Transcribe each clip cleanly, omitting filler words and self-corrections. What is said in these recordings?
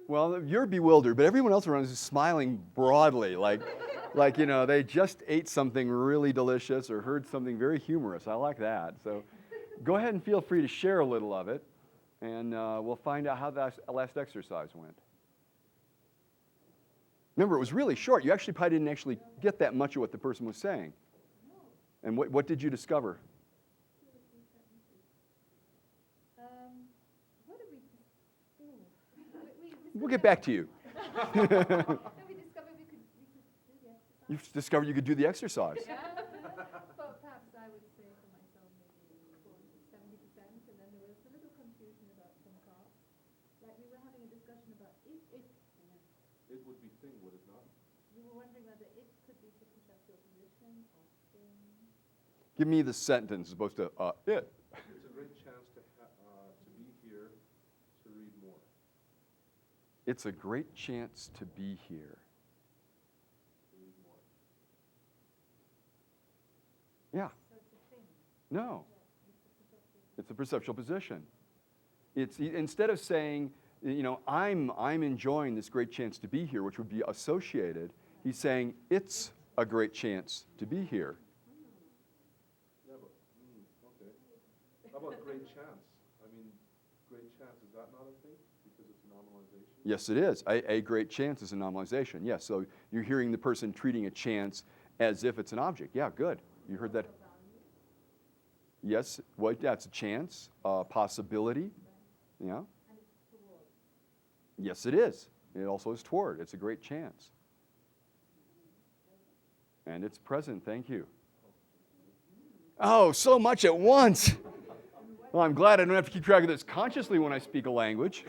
Well, you're bewildered, but everyone else around is smiling broadly, like, they just ate something really delicious or heard something very humorous. I like that. So go ahead and feel free to share a little of it, and we'll find out how that last exercise went. Remember, it was really short. You actually probably didn't actually get that much of what the person was saying. And what did you discover? What did we? We'll get back to you. We discovered we could do the exercise. You've discovered you could do the exercise. Yeah. But perhaps I would say for myself maybe 70%, and then there was a little confusion about some parts. Like we were having a discussion about if It would be thing, would it not? we were wondering whether it could be to push up your position or thing. Give me the sentence as opposed to it. It's a great chance to be here to read more. It's a great chance to be here. To read more. Yeah. So it's a thing. No. It's a perceptual position. It's instead of saying, I'm enjoying this great chance to be here, which would be associated, he's saying it's a great chance to be here. Yeah, but, okay. How about great chance? I mean, great chance, is that not a thing? Because it's a normalization? Yes, it is. A great chance is a normalization. Yes, so you're hearing the person treating a chance as if it's an object. Yeah, good. You heard that. Yes, well, yeah, it's a chance, a possibility. Yeah. And it's toward. Yes, it is. It also is toward. It's a great chance. And it's present. Thank you. Oh, so much at once. Well, I'm glad I don't have to keep track of this consciously when I speak a language.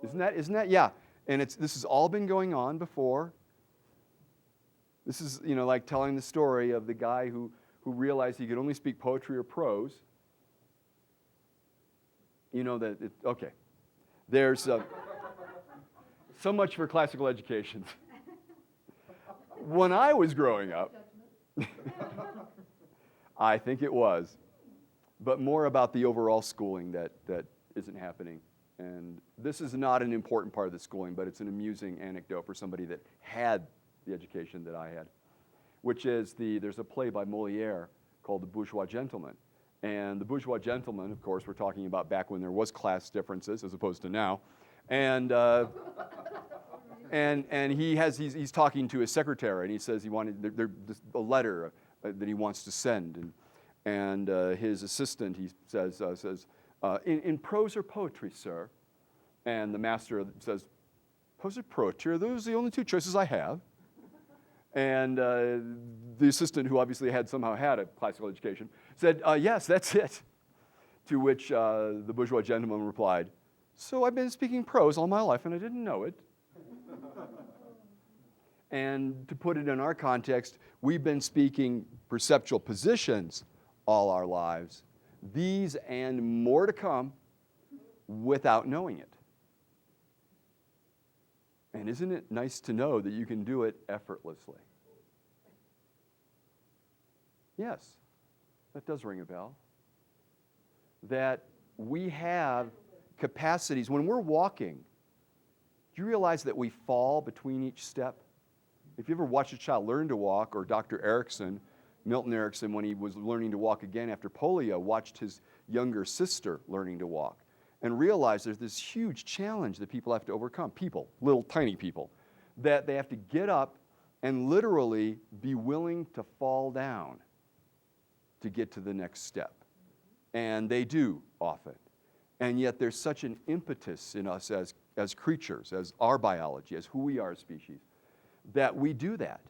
Isn't that? Yeah. And this has all been going on before. This is, like telling the story of the guy who realized he could only speak poetry or prose. Okay. There's so much for classical education. When I was growing up, I think it was, but more about the overall schooling that isn't happening. And this is not an important part of the schooling, but it's an amusing anecdote for somebody that had the education that I had, which is there's a play by Molière called The Bourgeois Gentleman. And the bourgeois gentleman, of course, we're talking about back when there was class differences as opposed to now. And he's talking to his secretary, and he says he wanted a letter that he wants to send. And his assistant, he says, in prose or poetry, sir? And the master says, prose or poetry? Are those the only two choices I have? And the assistant, who obviously somehow had a classical education, said, yes, that's it. To which the bourgeois gentleman replied, so I've been speaking prose all my life and I didn't know it. And to put it in our context, we've been speaking perceptual positions all our lives, these and more to come, without knowing it. And isn't it nice to know that you can do it effortlessly? Yes, that does ring a bell. That we have capacities. When we're walking, do you realize that we fall between each step? If you ever watched a child learn to walk, or Dr. Erickson, Milton Erickson, when he was learning to walk again after polio, watched his younger sister learning to walk and realized there's this huge challenge that people have to overcome. People, little tiny people, that they have to get up and literally be willing to fall down to get to the next step. And they do often. And yet there's such an impetus in us as creatures, as our biology, as who we are as species, that we do that.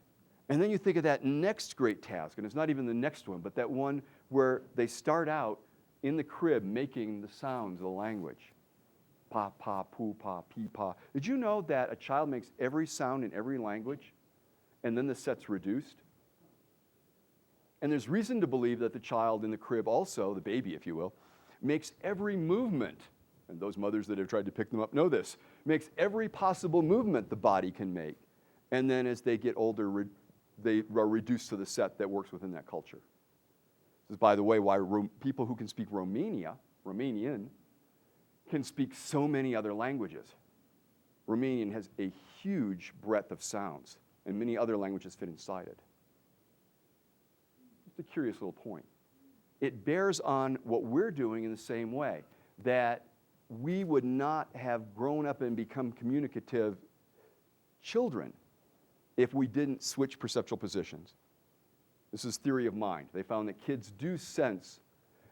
And then you think of that next great task, and it's not even the next one, but that one where they start out in the crib making the sounds of the language. Pa, pa, poo, pa, pee, pa. Did you know that a child makes every sound in every language, and then the set's reduced? And there's reason to believe that the child in the crib also, the baby, if you will, makes every movement, and those mothers that have tried to pick them up know this, makes every possible movement the body can make. And then as they get older, they are reduced to the set that works within that culture. This is, by the way, why people who can speak Romanian can speak so many other languages. Romanian has a huge breadth of sounds, and many other languages fit inside it. Just a curious little point. It bears on what we're doing in the same way, that we would not have grown up and become communicative children if we didn't switch perceptual positions. This is theory of mind. They found that kids do sense.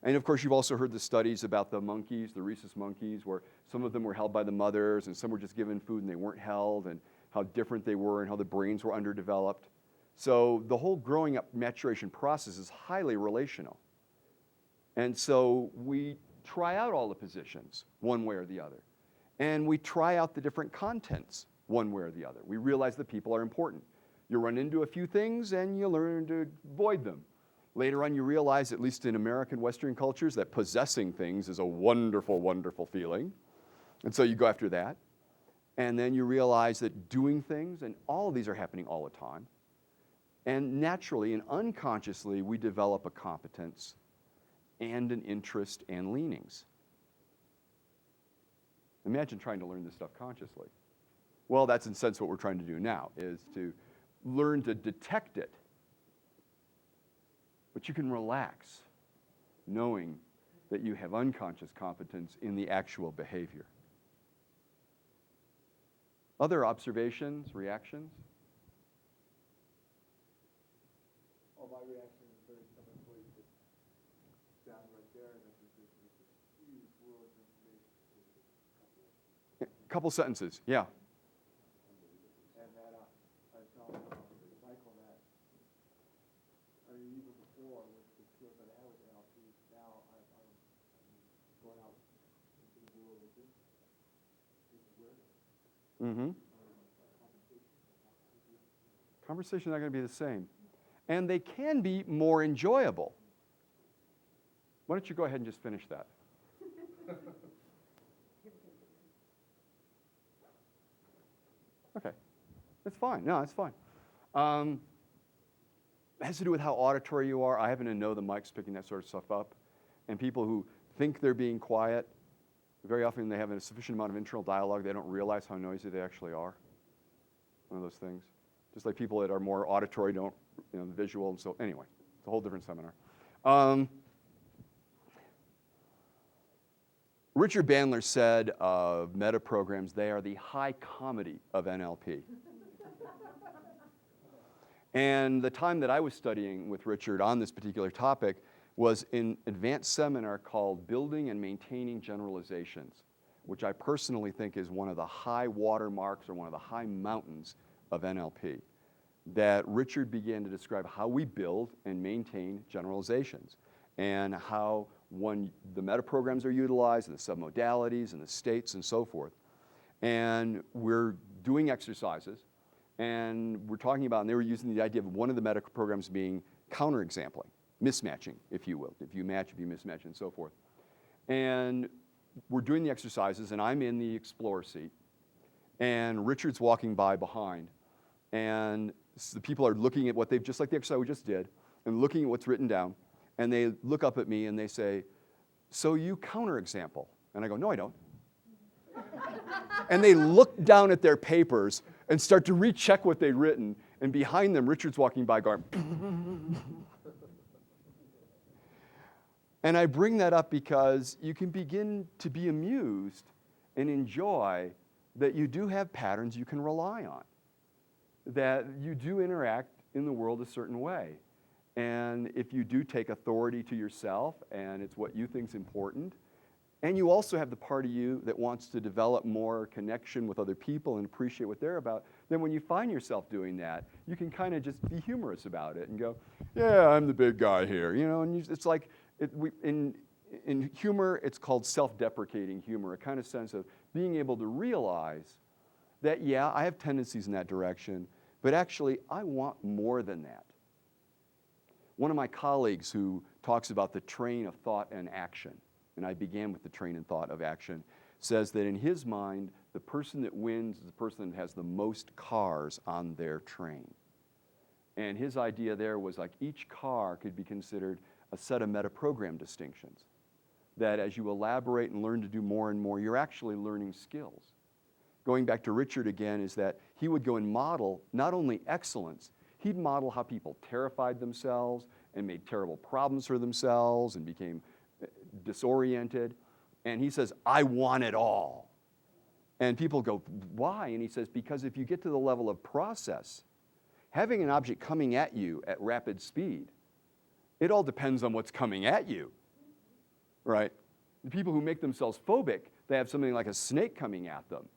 And of course, you've also heard the studies about the monkeys, the rhesus monkeys, where some of them were held by the mothers and some were just given food and they weren't held, and how different they were and how the brains were underdeveloped. So the whole growing up maturation process is highly relational. And so we try out all the positions one way or the other. And we try out the different contents one way or the other. We realize that people are important. You run into a few things and you learn to avoid them. Later on, you realize, at least in American Western cultures, that possessing things is a wonderful, wonderful feeling. And so you go after that. And then you realize that doing things, and all of these are happening all the time. And naturally and unconsciously, we develop a competence and an interest and leanings. Imagine trying to learn this stuff consciously. Well, that's in a sense what we're trying to do now, is to learn to detect it. But you can relax knowing that you have unconscious competence in the actual behavior. Other observations, reactions? Oh, my reaction is very similar to what you just down right there, and this is a huge world of information. A couple sentences, yeah. And that I tell Michael that, I mean, even before with the skills that I had with NLP, now I'm going out into the world with this awareness. Mm-hmm. Conversations are not going to be the same. And they can be more enjoyable. Why don't you go ahead and just finish that? Okay. That's fine. No, that's fine. It has to do with how auditory you are. I happen to know the mic's picking that sort of stuff up. And people who think they're being quiet, very often they have a sufficient amount of internal dialogue, they don't realize how noisy they actually are. One of those things. Just like people that are more auditory don't, the visual, and so anyway, it's a whole different seminar. Richard Bandler said of meta programs, they are the high comedy of NLP. And the time that I was studying with Richard on this particular topic was in an advanced seminar called Building and Maintaining Generalizations, which I personally think is one of the high watermarks or one of the high mountains of NLP, that Richard began to describe how we build and maintain generalizations and how the meta-programs are utilized and the submodalities and the states and so forth. And we're doing exercises, and we're talking about, and they were using the idea of one of the meta-programs being counter-exampling, mismatching, if you will. If you match, if you mismatch, and so forth. And we're doing the exercises, and I'm in the explorer seat, and Richard's walking by behind, and the people are looking at what they've, just like the exercise we just did, and looking at what's written down, and they look up at me and they say, "So you counterexample?" And I go, "No, I don't." And they look down at their papers and start to recheck what they'd written, and behind them, Richard's walking by going, and I bring that up because you can begin to be amused and enjoy that you do have patterns you can rely on, that you do interact in the world a certain way. And if you do take authority to yourself and it's what you think is important, and you also have the part of you that wants to develop more connection with other people and appreciate what they're about, then when you find yourself doing that, you can kind of just be humorous about it and go, "Yeah, I'm the big guy here," and it's like, in humor, it's called self-deprecating humor, a kind of sense of being able to realize that, yeah, I have tendencies in that direction, but actually I want more than that. One of my colleagues who talks about the train of thought and action, and I began with the train of thought of action, says that in his mind, the person that wins is the person that has the most cars on their train. And his idea there was like each car could be considered a set of meta-program distinctions. that as you elaborate and learn to do more and more, you're actually learning skills. Going back to Richard again, is that he would go and model not only excellence, he'd model how people terrified themselves and made terrible problems for themselves and became disoriented. And he says, I want it all. And people go, why? And he says, because if you get to the level of process, having an object coming at you at rapid speed, it all depends on what's coming at you, right? The people who make themselves phobic, they have something like a snake coming at them.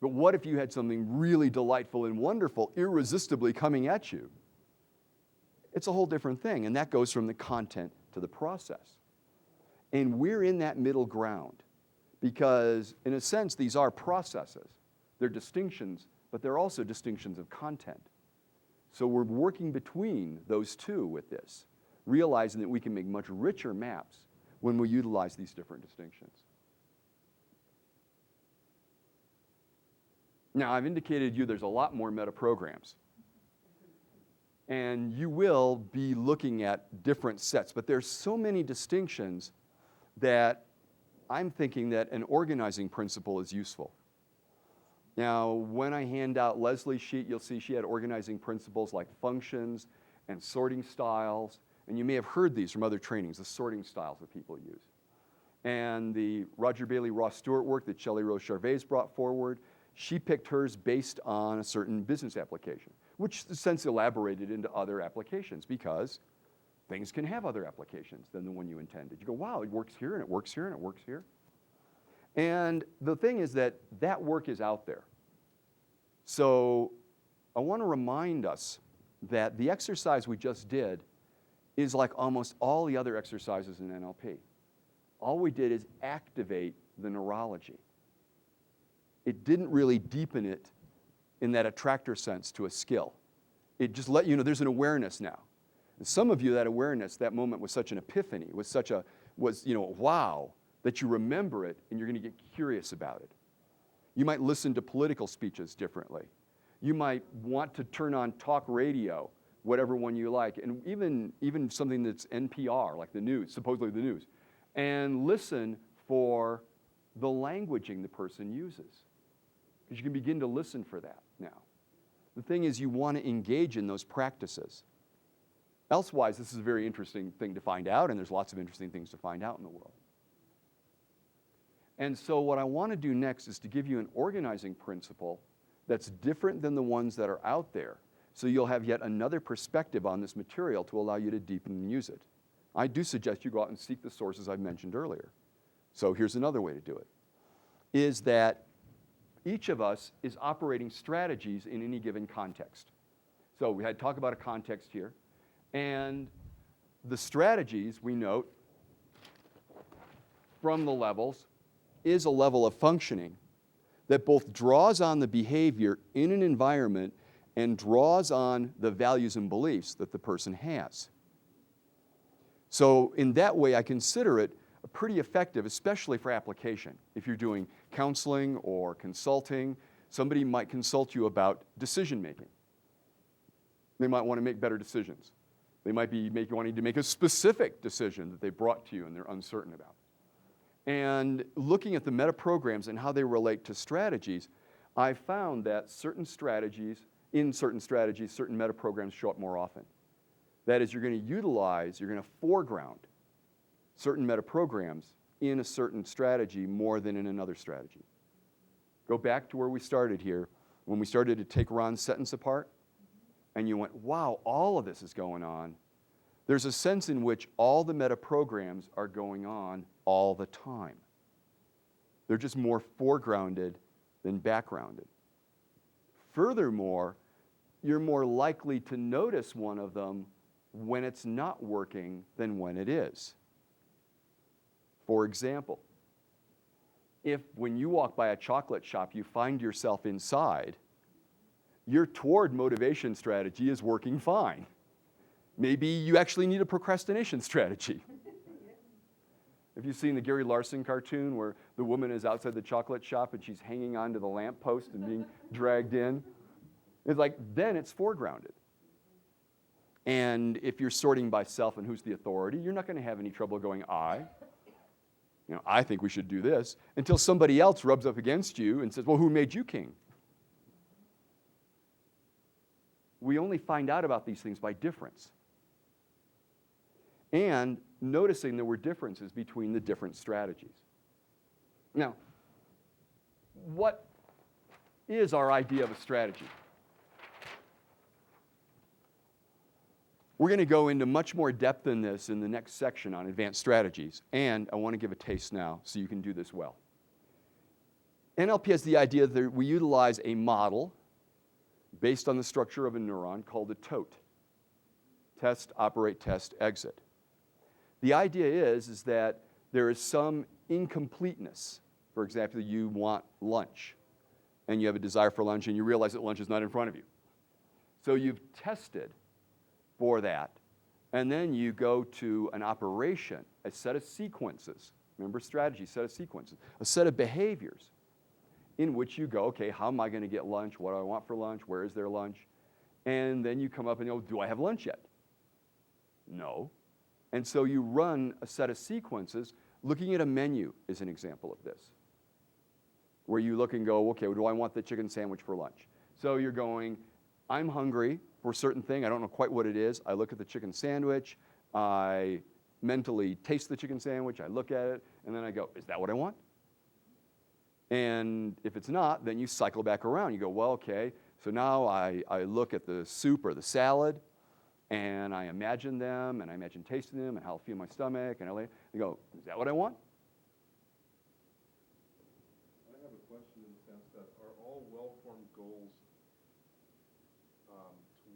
But what if you had something really delightful and wonderful, irresistibly coming at you? It's a whole different thing, and that goes from the content to the process. And we're in that middle ground because, in a sense, these are processes. They're distinctions, but they're also distinctions of content. So we're working between those two with this, realizing that we can make much richer maps when we utilize these different distinctions. Now, I've indicated to you there's a lot more meta-programs. And you will be looking at different sets, but there's so many distinctions that I'm thinking that an organizing principle is useful. Now, when I hand out Leslie's sheet, you'll see she had organizing principles like functions and sorting styles, and you may have heard these from other trainings, the sorting styles that people use. And the Roger Bailey Ross Stewart work that Shelley Rose Charvet brought forward, she picked hers based on a certain business application, which in a sense elaborated into other applications because things can have other applications than the one you intended. You go, wow, it works here and it works here and it works here. And the thing is that that work is out there. So I want to remind us that the exercise we just did is like almost all the other exercises in NLP. All we did is activate the neurology. It didn't really deepen it in that attractor sense to a skill. It just let you know there's an awareness now. And some of you, that awareness, that moment was such an epiphany, was wow, that you remember it and you're going to get curious about it. You might listen to political speeches differently. You might want to turn on talk radio, whatever one you like, and even something that's NPR, like the news, supposedly the news, and listen for the languaging the person uses. Because you can begin to listen for that now. The thing is, you want to engage in those practices. Elsewise, this is a very interesting thing to find out, and there's lots of interesting things to find out in the world. And so what I want to do next is to give you an organizing principle that's different than the ones that are out there, so you'll have yet another perspective on this material to allow you to deepen and use it. I do suggest you go out and seek the sources I've mentioned earlier. So here's another way to do it, is that each of us is operating strategies in any given context. So we had talk about a context here, and the strategies we note from the levels is a level of functioning that both draws on the behavior in an environment and draws on the values and beliefs that the person has. So in that way, I consider it pretty effective, especially for application. If you're doing counseling or consulting, somebody might consult you about decision making. They might want to make better decisions. They might be wanting to make a specific decision that they brought to you and they're uncertain about. And looking at the meta programs and how they relate to strategies, I found that certain strategies, certain meta programs show up more often. That is, you're going to foreground certain meta programs in a certain strategy more than in another strategy. Go back to where we started here, when we started to take Ron's sentence apart, and you went, wow, all of this is going on. There's a sense in which all the meta programs are going on all the time. They're just more foregrounded than backgrounded. Furthermore, you're more likely to notice one of them when it's not working than when it is. For example, if when you walk by a chocolate shop, you find yourself inside, your toward motivation strategy is working fine. Maybe you actually need a procrastination strategy. Have you seen the Gary Larson cartoon where the woman is outside the chocolate shop and she's hanging onto the lamppost and being dragged in? It's like, then it's foregrounded. And if you're sorting by self and who's the authority, you're not going to have any trouble going I. I think we should do this, until somebody else rubs up against you and says, well, who made you king? We only find out about these things by difference. And noticing there were differences between the different strategies. Now, what is our idea of a strategy? We're going to go into much more depth than this in the next section on advanced strategies, and I want to give a taste now so you can do this well. NLP has the idea that we utilize a model based on the structure of a neuron called a TOTE. Test, operate, test, exit. The idea is that there is some incompleteness. For example, you want lunch, and you have a desire for lunch, and you realize that lunch is not in front of you. So you've tested for that, and then you go to an operation, a set of sequences. Remember strategy, set of sequences. A set of behaviors in which you go, okay, how am I going to get lunch? What do I want for lunch? Where is there lunch? And then you come up and go, do I have lunch yet? No. And so you run a set of sequences. Looking at a menu is an example of this, where you look and go, okay, do I want the chicken sandwich for lunch? So you're going, I'm hungry for a certain thing. I don't know quite what it is. I look at the chicken sandwich. I mentally taste the chicken sandwich. I look at it, and then I go, is that what I want? And if it's not, then you cycle back around. You go, well, okay, so now I look at the soup or the salad, and I imagine them, and I imagine tasting them, and how I'll feel my stomach, and I go, is that what I want? I have a question in the sense that are all well-formed goals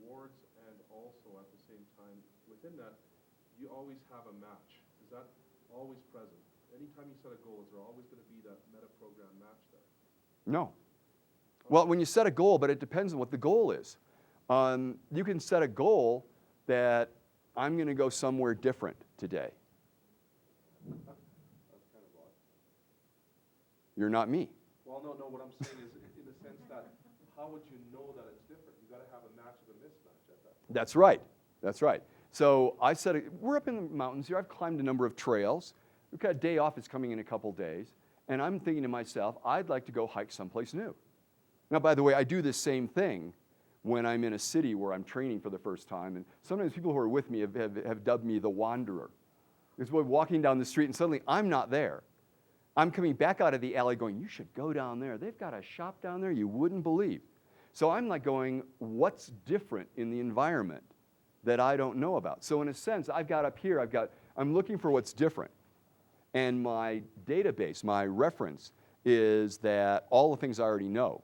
towards and also at the same time, within that, you always have a match. Is that always present? Anytime you set a goal, is there always going to be that meta-program match there? No. Well, when you set a goal, but it depends on what the goal is. You can set a goal that I'm going to go somewhere different today. That's kind of odd. You're not me. Well, no, what I'm saying is in the sense that how would you know that it's different? You got to have a match of a mismatch at that point. That's right. That's right. So I said, we're up in the mountains here. I've climbed a number of trails. We've got a day off. It's coming in a couple days. And I'm thinking to myself, I'd like to go hike someplace new. Now, by the way, I do this same thing when I'm in a city where I'm training for the first time. And sometimes people who are with me have dubbed me the wanderer. Because we're walking down the street and suddenly I'm not there. I'm coming back out of the alley going, you should go down there. They've got a shop down there you wouldn't believe. So I'm like going, what's different in the environment that I don't know about? So in a sense, I've got up here, I'm looking for what's different. And my database, my reference, is that all the things I already know.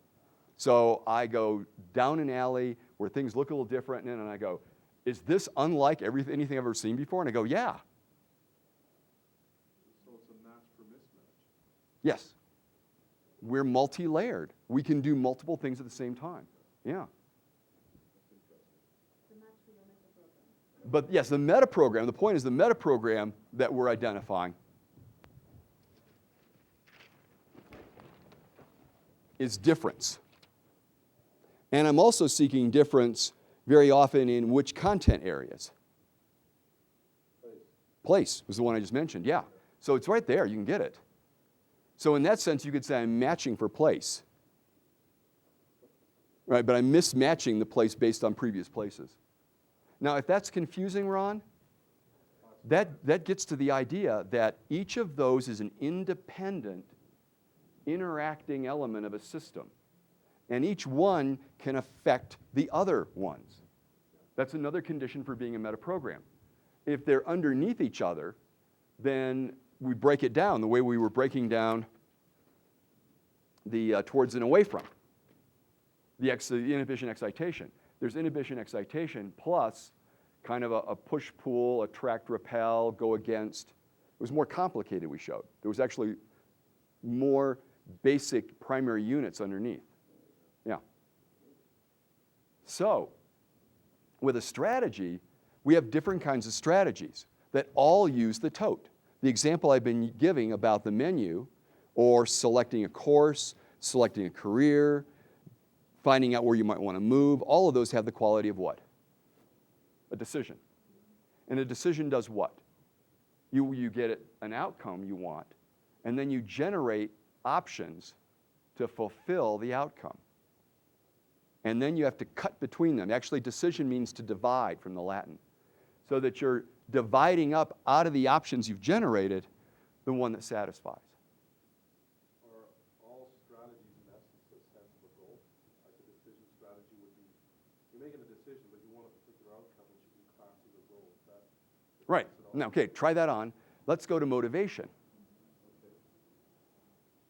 So I go down an alley where things look a little different, and then I go, is this unlike anything I've ever seen before? And I go, yeah. So it's a match for mismatch. Yes. We're multi-layered. We can do multiple things at the same time. Yeah. But yes, the meta program, the point is the meta program that we're identifying is difference. And I'm also seeking difference very often in which content areas. Place was the one I just mentioned, yeah. So it's right there, you can get it. So in that sense, you could say I'm matching for place. Right, but I'm mismatching the place based on previous places. Now, if that's confusing, Ron, that gets to the idea that each of those is an independent, interacting element of a system. And each one can affect the other ones. That's another condition for being a meta-program. If they're underneath each other, then we break it down the way we were breaking down the towards and away from, the inhibition excitation. There's inhibition excitation plus kind of a push-pull, attract, repel, go against. It was more complicated, we showed. There was actually more basic primary units underneath. Yeah. So, with a strategy, we have different kinds of strategies that all use the TOTE. The example I've been giving about the menu, or selecting a course, selecting a career, finding out where you might want to move, all of those have the quality of what? A decision. And a decision does what? You get an outcome you want, And then you generate options to fulfill the outcome. And then you have to cut between them. Actually, decision means to divide from the Latin. So that you're dividing up out of the options you've generated the one that satisfies. Are all strategies in essence a sense of a goal? Like a decision strategy would be, you're making a decision, but you want a particular outcome, which you can class as a goal. Is that Right. Now, okay, try that on. Let's go to motivation. okay?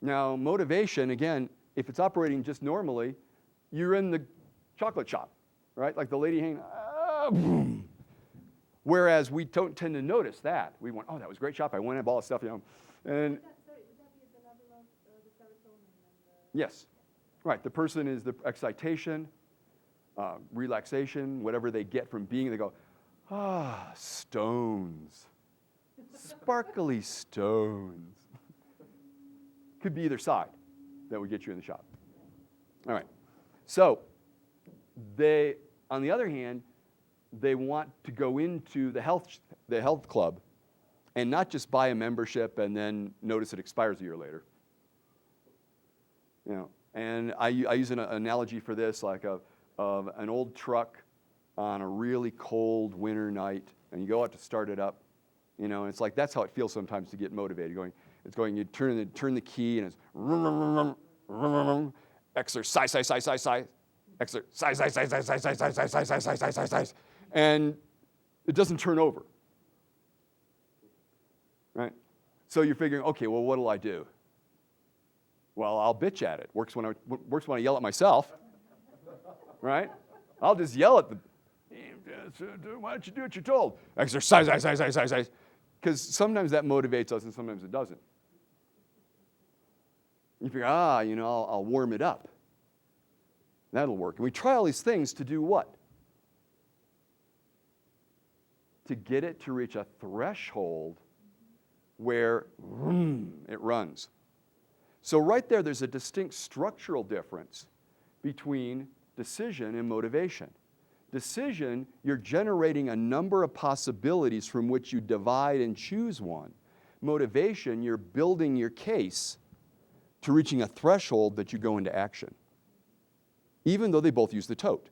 Now, motivation, again, if it's operating just normally, you're in the chocolate shop, right? Like the lady hanging, boom. Whereas we don't tend to notice that. We went, oh, that was a great shop. I went and bought all the stuff, And Would that be at the level of the serotonin and the... yes, right. The person is the excitation, relaxation, whatever they get from being. They go, stones, sparkly stones. Could be either side that would get you in the shop. All right. So they, on the other hand, they want to go into the health club and not just buy a membership and then notice it expires a year later. And I use an analogy for this, like of an old truck on a really cold winter night, and you go out to start it up, and it's like that's how it feels sometimes to get motivated. You turn the key, and it's exercise, exercise, and it doesn't turn over, right? So you're figuring, okay, well, what'll I do? Well, I'll bitch at it. Works when I yell at myself, right? I'll just yell at the, why don't you do what you're told? Exercise, because sometimes that motivates us and sometimes it doesn't. You figure, I'll warm it up. That'll work. And we try all these things to do what? To get it to reach a threshold where it runs. So right there's a distinct structural difference between decision and motivation. Decision, you're generating a number of possibilities from which you divide and choose one. Motivation, you're building your case to reaching a threshold that you go into action, even though they both use the tote.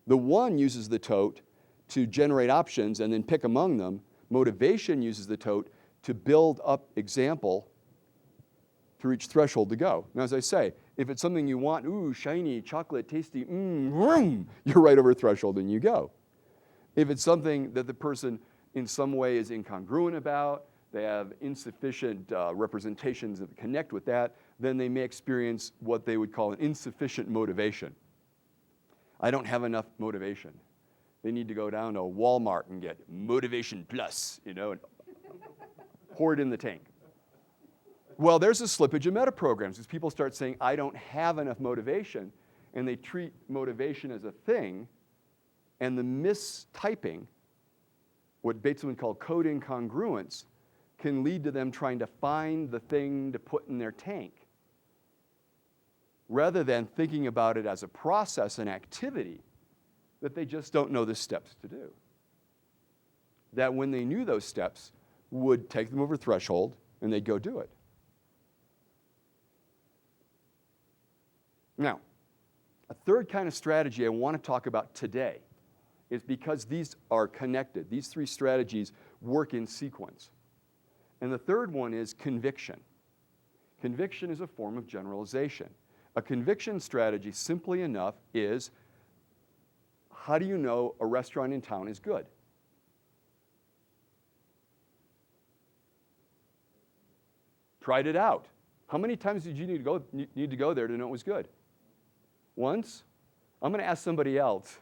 The one uses the tote to generate options and then pick among them. Motivation uses the tote to build up example to reach threshold to go. Now, as I say, if it's something you want, shiny, chocolate, tasty, you're right over threshold and you go. If it's something that the person in some way is incongruent about, they have insufficient representations that connect with that, then they may experience what they would call an insufficient motivation. I don't have enough motivation. They need to go down to Walmart and get Motivation Plus, and pour it in the tank. Well, there's a slippage in meta programs because people start saying, I don't have enough motivation, and they treat motivation as a thing, and the mistyping, what Bateson would call code incongruence, can lead to them trying to find the thing to put in their tank, rather than thinking about it as a process and activity that they just don't know the steps to do. That when they knew those steps would take them over threshold and they'd go do it. Now, a third kind of strategy I want to talk about today is because these are connected. These three strategies work in sequence. And the third one is conviction. Conviction is a form of generalization. A conviction strategy, simply enough, is how do you know a restaurant in town is good? Tried it out. How many times did you need to go there to know it was good? Once? I'm going to ask somebody else.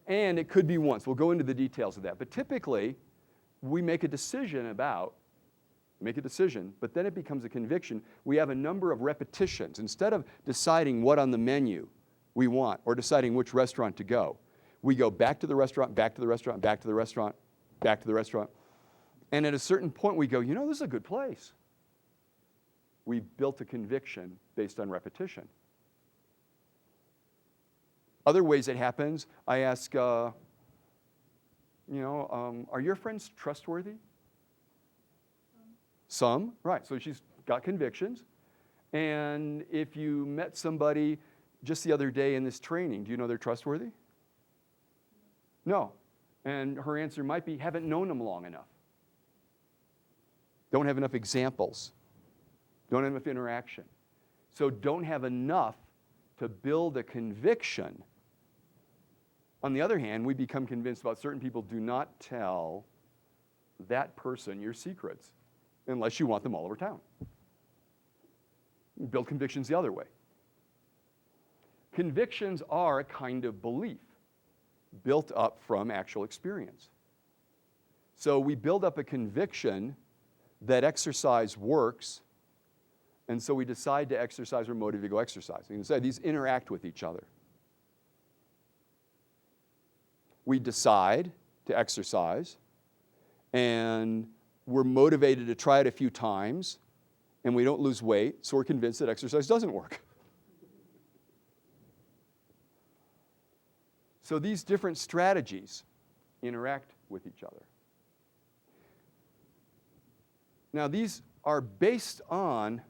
And it could be once. We'll go into the details of that. But typically, we make a decision, but then it becomes a conviction. We have a number of repetitions. Instead of deciding what on the menu we want or deciding which restaurant to go, we go back to the restaurant, back to the restaurant, back to the restaurant, back to the restaurant. And at a certain point, we go, this is a good place. We built a conviction based on repetition. Other ways it happens, I ask, are your friends trustworthy? Some, right. So she's got convictions. And if you met somebody just the other day in this training, do you know they're trustworthy? No. And her answer might be, haven't known them long enough. Don't have enough examples. Don't have enough interaction. So don't have enough to build a conviction. On the other hand, we become convinced about certain people. Do not tell that person your secrets unless you want them all over town. Build convictions the other way. Convictions are a kind of belief built up from actual experience. So we build up a conviction that exercise works, and so we decide to exercise. We're motivated to go exercise. You can say these interact with each other. We decide to exercise, and we're motivated to try it a few times, and we don't lose weight, so we're convinced that exercise doesn't work. So these different strategies interact with each other. Now, these are based on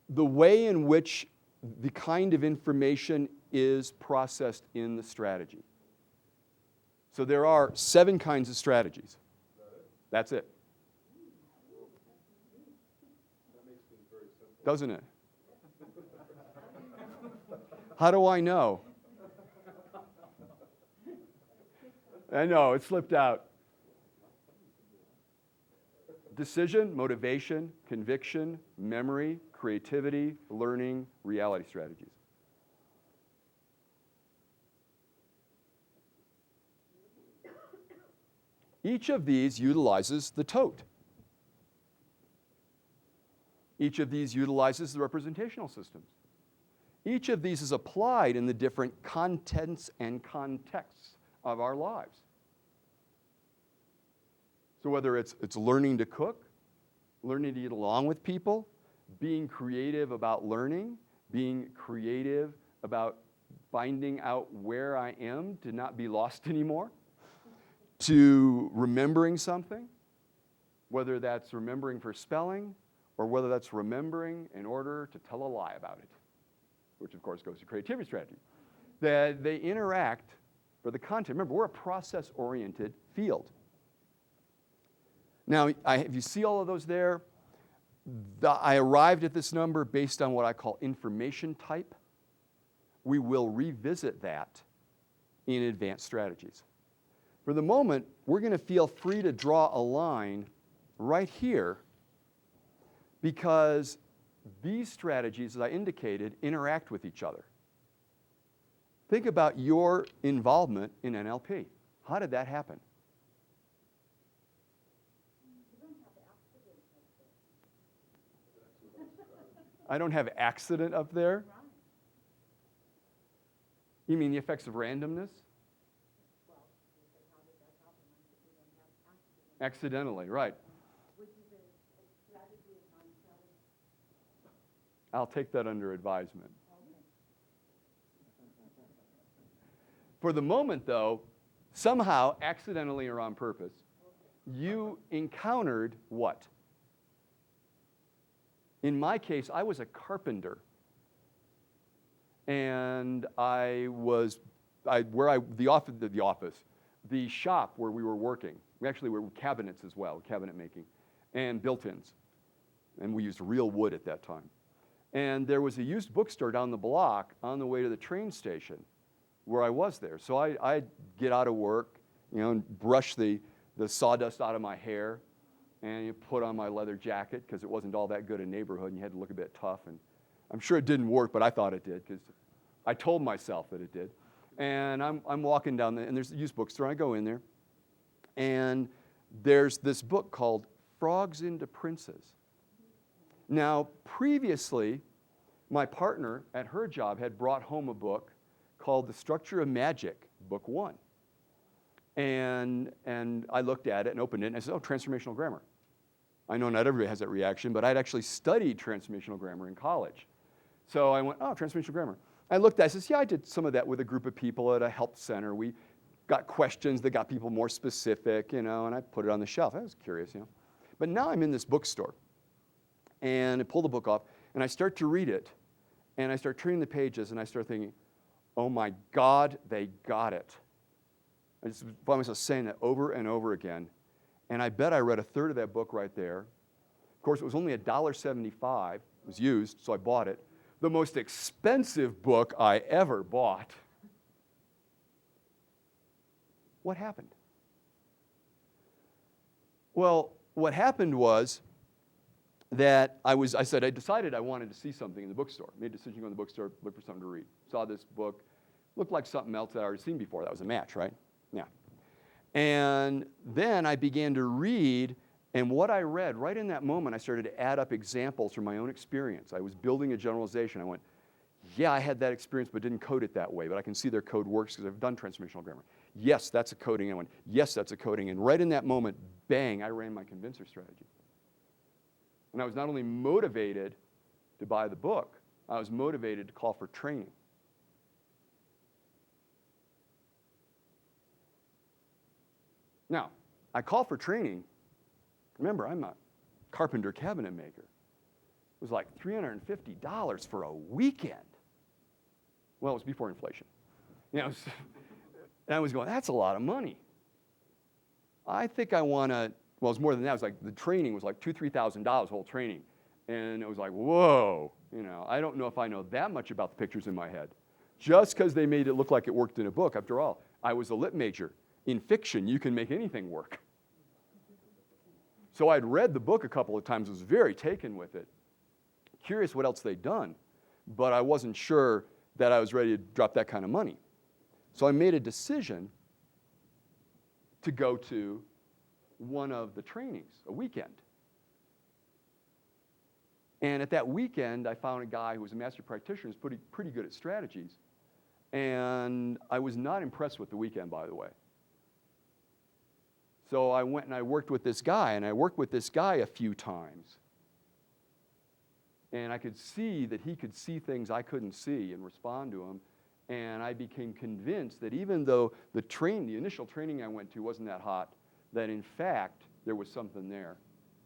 the way in which the kind of information is processed in the strategy. So there are 7 kinds of strategies. That's it. That makes things very simple. Doesn't it? How do I know? I know, it slipped out. Decision, motivation, conviction, memory, creativity, learning, reality strategies. Each of these utilizes the tote. Each of these utilizes the representational systems. Each of these is applied in the different contents and contexts of our lives. So whether it's learning to cook, learning to get along with people, being creative about learning, being creative about finding out where I am to not be lost anymore, to remembering something, whether that's remembering for spelling or whether that's remembering in order to tell a lie about it, which of course goes to creativity strategy, that they interact for the content. Remember, we're a process-oriented field. Now, if you see all of those there, I arrived at this number based on what I call information type. We will revisit that in advanced strategies. For the moment, we're going to feel free to draw a line right here because these strategies, as I indicated, interact with each other. Think about your involvement in NLP. How did that happen? I don't have accident up there? You mean the effects of randomness? Accidentally, right. I'll take that under advisement. For the moment, though, somehow, accidentally or on purpose, you encountered what? In my case, I was a carpenter. And the shop where we were working, we actually were cabinets as well, cabinet making, and built-ins. And we used real wood at that time. And there was a used bookstore down the block on the way to the train station where I was there. So I'd get out of work, and brush the sawdust out of my hair, and you put on my leather jacket because it wasn't all that good a neighborhood and you had to look a bit tough. And I'm sure it didn't work, but I thought it did because I told myself that it did. And I'm walking down there, and there's a used bookstore. I go in there, and there's this book called Frogs into Princes. Now, previously, my partner at her job had brought home a book called The Structure of Magic, Book 1. And I looked at it and opened it, and I said, oh, transformational grammar. I know not everybody has that reaction, but I'd actually studied transformational grammar in college. So I went, oh, transformational grammar. I looked at it, I says, yeah, I did some of that with a group of people at a help center. We got questions that got people more specific, and I put it on the shelf. I was curious, But now I'm in this bookstore, and I pull the book off, and I start to read it, and I start turning the pages, and I start thinking, oh my God, they got it. I just find myself saying that over and over again, and I bet I read a third of that book right there. Of course, it was only $1.75. It was used, so I bought it. The most expensive book I ever bought. What happened? Well, what happened was that I decided I wanted to see something in the bookstore. Made a decision to go in the bookstore, look for something to read. Saw this book, looked like something else that I'd already seen before. That was a match, right? Yeah. And then I began to read, and what I read, right in that moment, I started to add up examples from my own experience. I was building a generalization. I went, yeah, I had that experience, but didn't code it that way, but I can see their code works because I've done transformational grammar. Yes, that's a coding. I went, yes, that's a coding. And right in that moment, bang, I ran my convincer strategy. And I was not only motivated to buy the book, I was motivated to call for training. Now, I call for training. Remember, I'm a carpenter cabinet maker. It was like $350 for a weekend. Well, it was before inflation. And I was going, that's a lot of money. I think I want to, well, it was more than that. It was like the training was like $2,000, $3,000 whole training. And it was like, whoa, I don't know if I know that much about the pictures in my head. Just because they made it look like it worked in a book. After all, I was a lit major. In fiction, you can make anything work. So I'd read the book a couple of times, was very taken with it. Curious what else they'd done, but I wasn't sure that I was ready to drop that kind of money. So I made a decision to go to one of the trainings, a weekend. And at that weekend, I found a guy who was a master practitioner, who's pretty good at strategies. And I was not impressed with the weekend, by the way. So I went and I worked with this guy, and I worked with this guy a few times. And I could see that he could see things I couldn't see and respond to them. And I became convinced that even though the initial training I went to wasn't that hot, that in fact there was something there.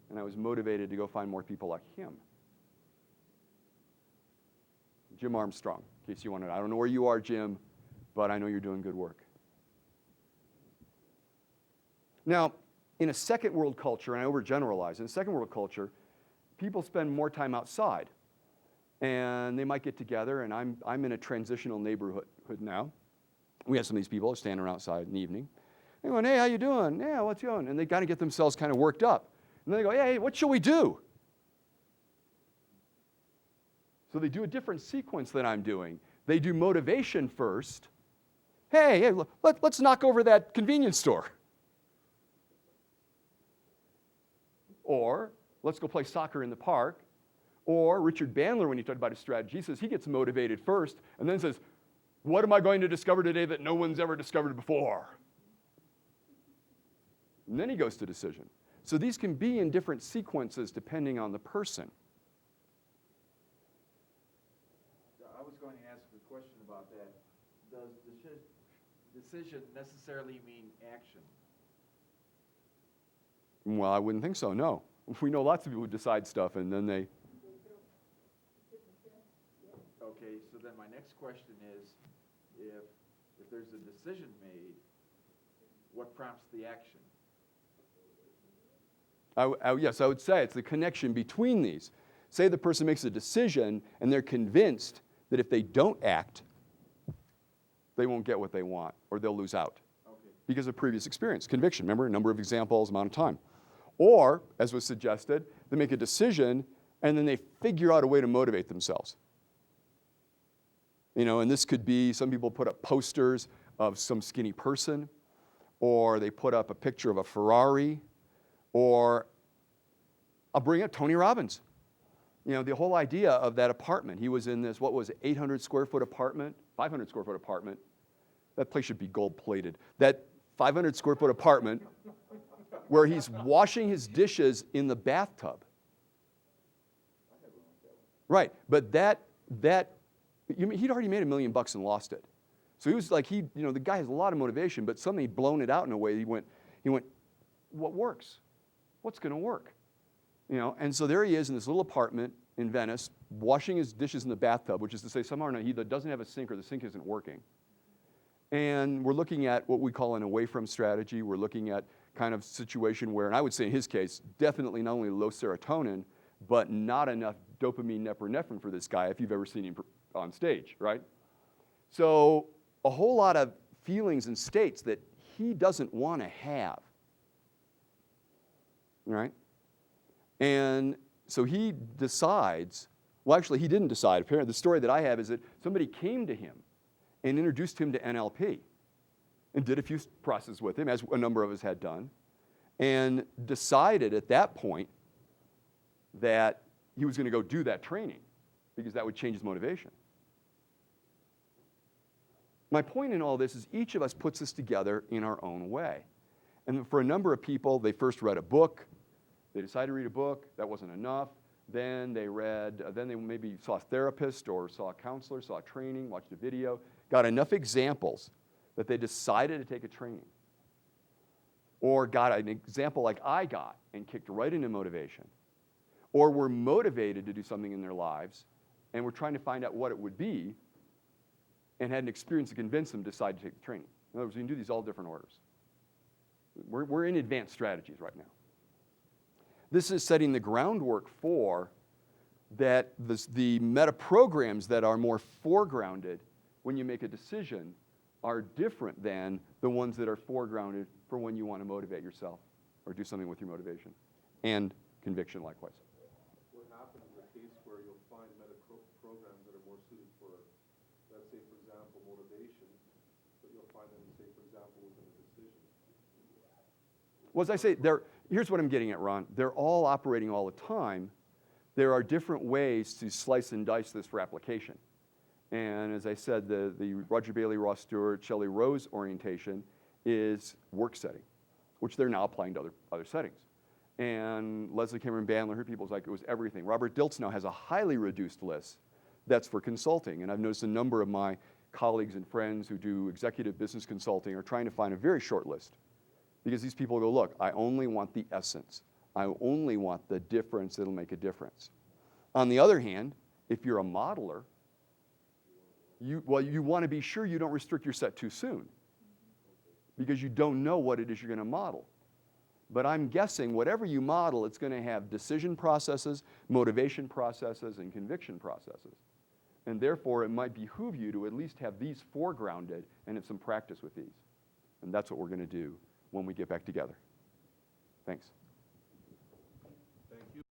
And I was motivated to go find more people like him. Jim Armstrong, in case you want to know. I don't know where you are, Jim, but I know you're doing good work. Now, in a second world culture, and I overgeneralize, in a second world culture, people spend more time outside. And they might get together, and I'm in a transitional neighborhood now. We have some of these people standing around outside in the evening. They're going, hey, how you doing? Yeah, what's going on? And they kind of get themselves kind of worked up. And then they go, hey, what shall we do? So they do a different sequence than I'm doing. They do motivation first. Hey, let's knock over that convenience store. Or let's go play soccer in the park. Or Richard Bandler, when he talked about his strategy, he says he gets motivated first and then says, what am I going to discover today that no one's ever discovered before? And then he goes to decision. So these can be in different sequences depending on the person. I was going to ask a question about that. Does decision necessarily mean action? Well, I wouldn't think so, no. We know lots of people who decide stuff and then they... Okay, so then my next question is, if there's a decision made, what prompts the action? Yes, I would say it's the connection between these. Say the person makes a decision and they're convinced that if they don't act, they won't get what they want or they'll lose out. Okay. Because of previous experience. Conviction, remember, number of examples, amount of time. Or, as was suggested, they make a decision and then they figure out a way to motivate themselves. And this could be, some people put up posters of some skinny person, or they put up a picture of a Ferrari, or I'll bring up Tony Robbins. The whole idea of that apartment. He was in this, 800 square foot apartment, 500 square foot apartment. That place should be gold plated. That 500 square foot apartment where he's washing his dishes in the bathtub. Right, but that he'd already made $1 million and lost it. So he was like, the guy has a lot of motivation, but suddenly he'd blown it out in a way. He went, what works? What's going to work? And so there he is in this little apartment in Venice, washing his dishes in the bathtub, which is to say somehow or another he either doesn't have a sink or the sink isn't working. And we're looking at what we call an away from strategy. We're looking at kind of situation where, and I would say in his case, definitely not only low serotonin, but not enough dopamine, norepinephrine for this guy if you've ever seen him on stage, right? So a whole lot of feelings and states that he doesn't want to have, right? And so he decides, well, actually, he didn't decide. Apparently, the story that I have is that somebody came to him and introduced him to NLP and did a few processes with him, as a number of us had done, and decided at that point that he was going to go do that training because that would change his motivation. My point in all this is each of us puts this together in our own way. And for a number of people, they first read a book. They decided to read a book. That wasn't enough. Then they maybe saw a therapist or saw a counselor, saw a training, watched a video, got enough examples that they decided to take a training. Or got an example like I got and kicked right into motivation. Or were motivated to do something in their lives and were trying to find out what it would be and had an experience to convince them to decide to take the training. In other words, you can do these all different orders. We're in advanced strategies right now. This is setting the groundwork for that the meta programs that are more foregrounded when you make a decision are different than the ones that are foregrounded for when you want to motivate yourself or do something with your motivation. And conviction likewise. What happens in the case where you'll find meta programs that are more suited for, let's say, for example, motivation, but you'll find them, say, for example, within a decision? Well, as I say, here's what I'm getting at, Ron. They're all operating all the time. There are different ways to slice and dice this for application. And as I said, the Roger Bailey, Ross Stewart, Shelley Rose orientation is work setting, which they're now applying to other settings. And Leslie Cameron Bandler, her people, it was everything. Robert Dilts now has a highly reduced list that's for consulting. And I've noticed a number of my colleagues and friends who do executive business consulting are trying to find a very short list. Because these people go, look, I only want the essence. I only want the difference that'll make a difference. On the other hand, if you're a modeler, you want to be sure you don't restrict your set too soon because you don't know what it is you're going to model. But I'm guessing whatever you model, it's going to have decision processes, motivation processes, and conviction processes. And therefore, it might behoove you to at least have these foregrounded and have some practice with these. And that's what we're going to do when we get back together. Thanks.